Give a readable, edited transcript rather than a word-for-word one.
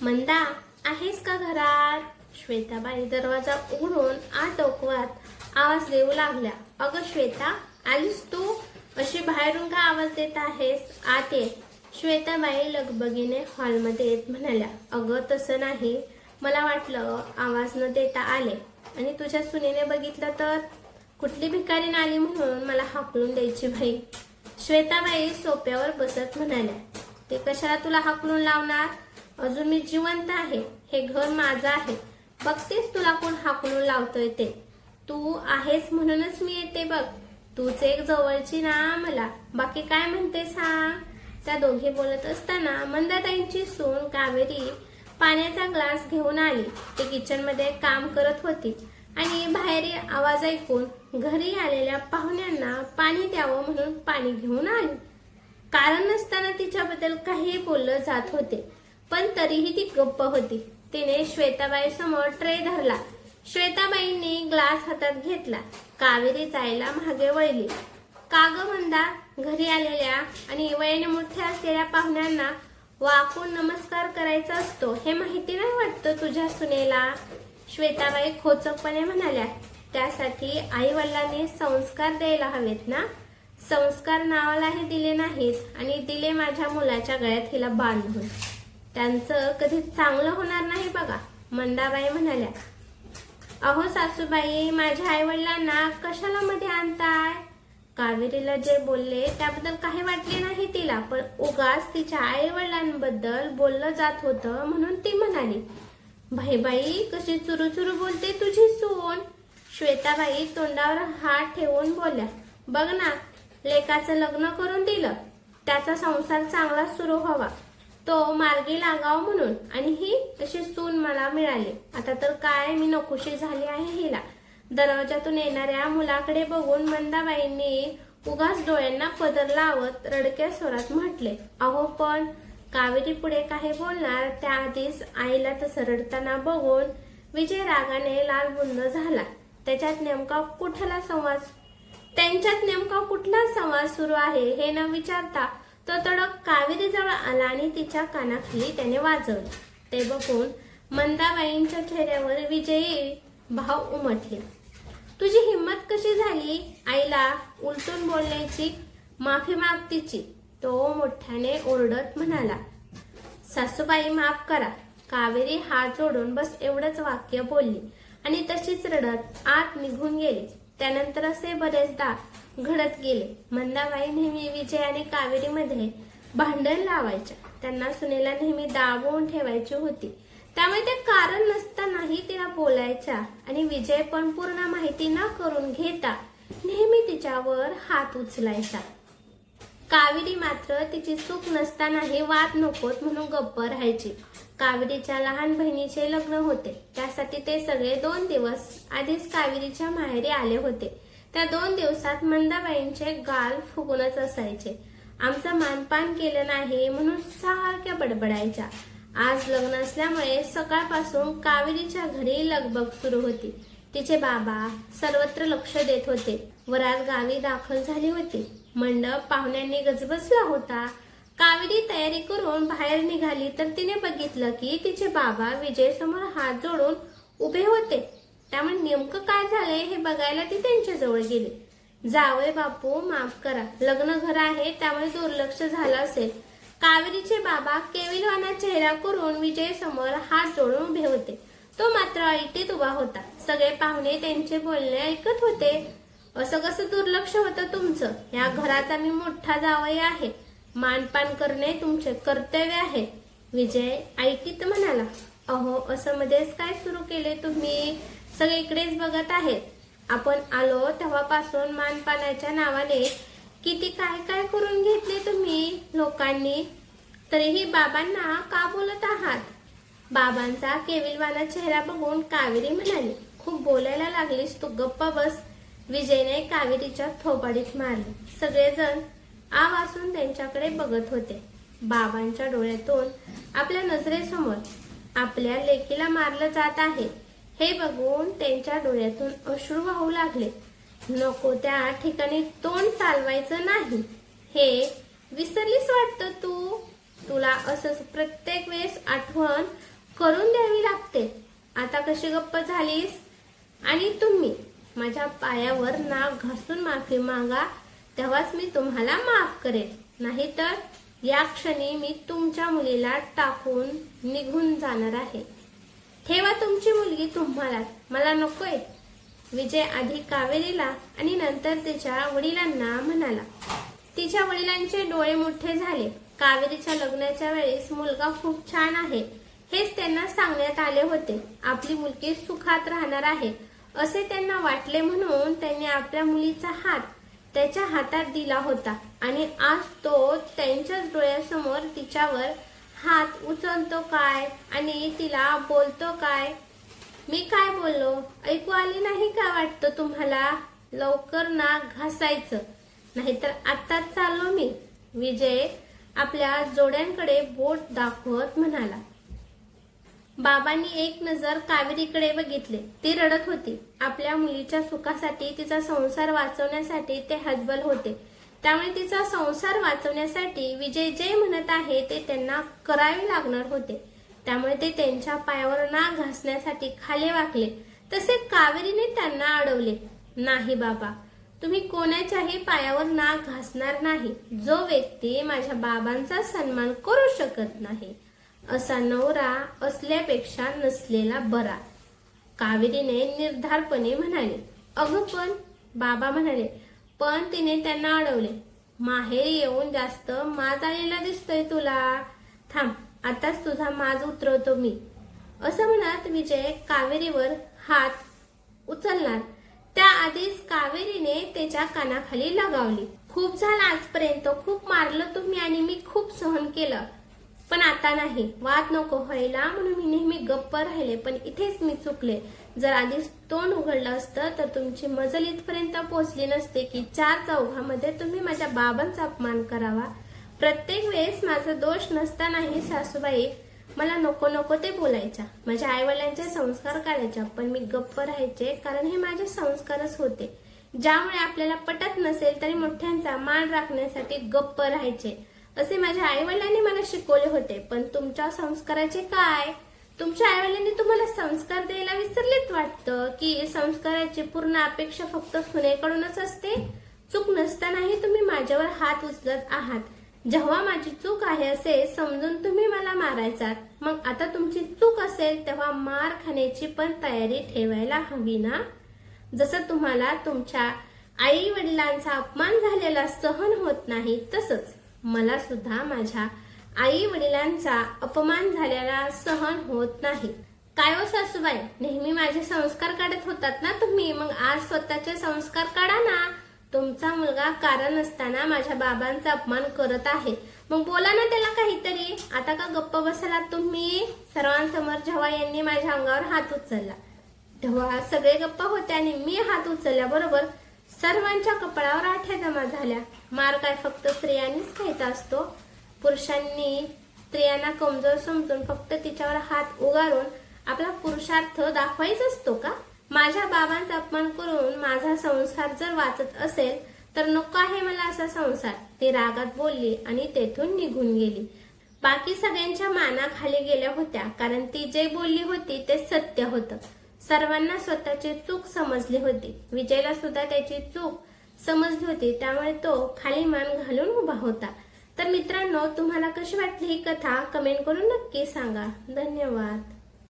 मंदा, आहेस का घरात? श्वेताबाई दरवाजा उघडून आत डोकवत आवाज देऊ लागल्या. अगं श्वेता, आलीस तू? अशी बाहेरून का आवाज देत आहेस? आत ये. श्वेताबाई लगबगीने हॉलमध्ये येत म्हणाल्या. अगं तसं नाही, मला वाटलं आवाज न देता आले आणि तुझ्या सुनेने बघितलं तर कुठली भिकारीण आली म्हणून मला हाकलून द्यायची बाई. श्वेताबाई सोप्यावर बसत म्हणाल्या. ते कशाला तुला हाकलून लावणार? अजून मी जिवंत आहे. हे घर माझं आहे. बघतेस तुला कोण हाकलून लावतोय ते. तू आहेस म्हणूनच मी येते बघ. तूच एक जवळची ना मला. बाकी काय म्हणते सांग? त्या दोघे बोलत असताना मंदाताईंची सून कावेरी पाण्याचा ग्लास घेऊन आली. ती किचन मध्ये काम करत होती आणि बाहेर आवाज ऐकून घरी आलेल्या पाहुण्यांना पाणी द्यावं म्हणून पाणी घेऊन आली. कारण नसताना तिच्याबद्दल काही बोललं जात होते, पण तरीही ती गप्प होती. तिने श्वेताबाई समोर ट्रे धरला. श्वेताबाईंनी ग्लास हातात घेतला. कावेरी जायला मागे वळली. का ग मंदा, घरी आलेल्या आणि वयाने मोठ्या असलेल्या पाहुण्यांना वाकून नमस्कार करायचा असतो हे माहिती नाही वाटतं तुझ्या सुनेला? श्वेताबाई खोचकपणे म्हणाल्या. त्यासाठी आई वडिलांनी संस्कार द्यायला हवेत ना? संस्कार नावालाही दिले नाहीत आणि दिले माझ्या मुलाच्या गळ्यात हिला बांधून. त्यांचं कधी चांगलं होणार नाही बघा, मंदाबाई म्हणाल्या. अहो सासूबाई, माझ्या आई वडिलांना कशाला मध्ये आणताय? कावेरीला जे बोलले त्याबद्दल काही वाटले नाही तिला, पण उगाच तिच्या आई वडिलांबद्दल बोललं जात होतं म्हणून ती म्हणाली. बाई कशी चुरू बोलते तुझी सून. श्वेताबाई तोंडावर हात ठेवून बोलल्या. बघ ना, लेकाचं लग्न करून दिलं, त्याचा संसार चांगला सुरू व्हावा, तो मार्गी लागाव म्हणून, आणि ही अशी सून मला मिळाली. आता तर काय मी नकोशी झाली आहे हिला. दरवाजातून येणाऱ्या मुलाकडे बघून मंदाबाईंनी उगाच डोळ्यांना पदर लावत रडक्या स्वरात म्हटले. अहो पण कावेरी पुढे काही बोलणार त्याआधीच आईला तसं रडताना बघून विजय रागाने लालबुंद झाला. त्यांच्यात नेमका कुठला संवाद सुरू आहे हे न विचारता तो तडक कावेरीजवळ आला आणि तिच्या कानाखाली त्याने वाजवले. ते बघून मंदाबाईंच्या चेहऱ्यावर विजयी भाव उमटले. तुझी हिंमत कशी झाली आईला उलटून बोलण्याची? माफी माग तिची, तो मोठ्याने ओरडत म्हणाला. सासूबाई माफ करा. कावेरी हात जोडून बस एवढंच वाक्य बोलली आणि तशीच रडत आत निघून गेली. त्यानंतर असे बरेचदा घडत गेले. मंदाबाई नेहमी विजय आणि कावेरीमध्ये भांडण लावायच्या. त्यांना सुनेला नेहमी दाबवून ठेवायची होती, त्यामुळे ते कारण नसतानाही तिला बोलायच्या आणि विजय पण पूर्ण माहिती न करून घेता नेहमी तिच्यावर हात उचलायचा. कावेरी मात्र तिची चूक नसतानाही वाद नकोत म्हणून गप्प राहायची. कावेरीच्या लहान बहिणीचे लग्न होते, त्यासाठी ते सगळे 2 दिवस आधीच कावेरीच्या माहेरी आले होते. त्या 2 दिवसात मंदाबाईंचे गाल फुगूनच असायचे. आमचं मानपान केलं नाही म्हणून सारख्या बडबडायच्या. आज लग्न असल्यामुळे सकाळपासून कावेरीच्या घरी लगबग सुरू होती. तिचे बाबा सर्वत्र लक्ष देत होते. वरात गावी दाखल झाली होती. मंडप पाहुण्यांनी गजबजला होता. कावेरी तयारी करून बाहेर निघाली तर तिने बघितलं की तिचे बाबा विजय समोर हात जोडून उभे होते. त्यामुळे नेमकं काय झालंय हे बघायला ती त्यांच्याजवळ गेली. जावई बापू माफ करा, लग्न घर आहे त्यामुळे दुर्लक्ष झालं असेल. कावेरीचे बाबा केविलवाना चेहरा करून विजय समोर हात जोडून उभे होते. तो मात्र ऐटीत उभा होता. सगळे पाहुणे त्यांचे बोलणे ऐकत होते. असं कसं दुर्लक्ष होतं तुमचं? या घराचा मी मोठा जावई आहे. मानपान करणे तुमचे कर्तव्य आहे. विजय ऐटीत म्हणाला. अहो असं मध्येच काय सुरू केले तुम्ही? सगळे इकडेच बघत आहेत. आपण आलो तेव्हापासून मानपानाच्या नावाने किती काय काय करून घेतले तुम्ही लोकांनी. तरीही बाबांना का बोलत आहात? बाबांचा केविलवाना चेहरा बघून कावेरी म्हणाली. खूप बोलायला लागलीस तू, गप्पा बस. विजयने कावेरीच्या थोबाडीत मारले. सगळेजण आ वासून त्यांच्याकडे बघत होते. बाबांच्या डोळ्यातून आपल्या नजरेसमोर आपल्या लेकीला मारलं जात आहे हे बघून त्यांच्या डोळ्यातून अश्रू वाहू लागले. नको त्या ठिकाणी तोंड चालवायचं नाही हे विसरलीस वाटतं तू. तुला असंच प्रत्येक वेळेस आठवण करून द्यावी लागते. आता कशी गप्प झालीस? आणि तुम्ही माझ्या पायावर नाक घासून माफी मागा, तेव्हाच मी तुम्हाला माफ करेन. नाहीतर या क्षणी मी तुमच्या मुलीला टाकून निघून जाणार आहे. ठेवा तुमची मुलगी तुम्हालाच, मला नकोय. विजय आधी कावेरीला आणि नंतर तिच्या वडिलांना म्हणाला. तिच्या वडिलांचे डोळे मोठे झाले. कावेरीच्या लग्नाच्या वेळेस मुलगा खूप छान आहे हेच त्यांना सांगण्यात आले होते. आपली मुलगी सुखात राहणार आहे असे त्यांना वाटले, म्हणून त्यांनी आपल्या मुलीचा हात त्याच्या हातात दिला होता आणि आज तो त्यांच्याच डोळ्यासमोर तिच्यावर हात उचलतो काय आणि तिला बोलतो काय? मी काय बोललो ऐकू आली नाही का वाटतं तुम्हाला? लवकर नाक घासायचं, नाहीतर आत्ताच चाललो मी. विजय आपल्या जोड्यांकडे बोट दाखवत म्हणाला. बाबांनी एक नजर कावेरीकडे बघितले. ती रडत होती. आपल्या मुलीच्या सुखासाठी, तिचा संसार वाचवण्यासाठी ते हतबल होते. त्यामुळे तिचा संसार वाचवण्यासाठी विजय जे म्हणत आहे ते त्यांना करावे लागणार होते. त्यामुळे ते त्यांच्या पायावर नाक घासण्यासाठी खाली वाकले. तसे कावेरीने त्यांना अडवले. नाही बाबा, तुम्ही कोणाच्याही पायावर नाक घासणार नाही. जो व्यक्ती माझ्या बाबांचा सन्मान करू शकत नाही असा नवरा असल्यापेक्षा नसलेला बरा, कावेरीने निर्धारपणे म्हणाले. अगं पण, बाबा म्हणाले. पण तिने त्यांना अडवले. माहेरी येऊन जास्त माज आलेला दिसतोय तुला. थांब, आताच तुझा माज उतरवतो मी. असं म्हणत विजय कावेरीवर हात उचलणार त्याआधीच कावेरीने त्याच्या कानाखाली लगावली. खूप झालं आजपर्यंत, खूप मारलं तुम्ही आणि मी खूप सहन केलं, पण आता नाही. वाद नको व्हायला म्हणून मी नेहमी गप्प राहिले, पण इथेच मी चुकले. जर आधीच तोंड उघडलं असतं तर तुमची मजल इथपर्यंत पोहोचली नसते की चार चौघामध्ये तुम्ही माझ्या बाबांचा अपमान करावा. प्रत्येक वेळेस माझा दोष नसतानाही सासूबाई मला नको नको ते बोलायच्या. माझ्या आईवडिलांचे संस्कार काढायच्या, पण मी गप्प राहायचे कारण हे माझे संस्कारच होते. ज्यामुळे आपल्याला पटत नसेल तरी मोठ्यांचा मान राखण्यासाठी गप्प राहायचे असे माझ्या आईवडिलांनी मला शिकवले होते. पण तुमच्या संस्काराचे काय? तुमच्या आईवडिलांनी तुम्हाला संस्कार द्यायला विसरलेत वाटतं की संस्काराची पूर्ण अपेक्षा फक्त सुनेकडूनच असते. चूक नसतानाही तुम्ही माझ्यावर हात उचलत आहात. जेव्हा माझी चूक आहे असे समजून तुम्ही मला मारायचात, मग आता तुमची चूक असेल तेव्हा मार खाण्याची पण तयारी ठेवायला हवी ना. जसं तुम्हाला तुमच्या आई वडिलांचा अपमान झालेला सहन होत नाही, तसंच मला सुद्धा माझ्या आई वडिलांचा अपमान झालेला सहन होत नाही. काय हो सासूबाई, नेहमी माझे संस्कार काढत होतात ना तुम्ही, मग आज स्वतःचे संस्कार काढा ना. तुमचा मुलगा कारण असताना माझ्या बाबांचा अपमान करत आहे, मग बोला ना त्याला काहीतरी. आता का गप्प बसला तुम्ही? सर्वांसमोर जेव्हा यांनी माझ्या अंगावर हात उचलला तेव्हा सगळे गप्प होते आणि मी हात उचलल्याबरोबर सर्वांच्या कपाळावर आठ्या जमा झाल्या. मार काय फक्त स्त्रियांनीच खायचा असतो? पुरुषांनी स्त्रियांना कमजोर समजून फक्त तिच्यावर हात उगारून आपला पुरुषार्थ दाखवायचा असतो का? माझ्या बाबांचा अपमान करून माझा संसार जर वाचत असेल तर नको आहे मला असा संसार. ती रागात बोलली आणि तेथून निघून गेली. बाकी सगळ्यांच्या माना खाली गेल्या होत्या, कारण ती जे बोलली होती ते सत्य होतं. सर्वांना स्वतःची चूक समजली होती. विजयला सुद्धा त्याची चूक समजली होती, त्यामुळे तो खाली मान घालून उभा होता. तर मित्रांनो, तुम्हाला कशी वाटली ही कथा कमेंट करून नक्की सांगा. धन्यवाद.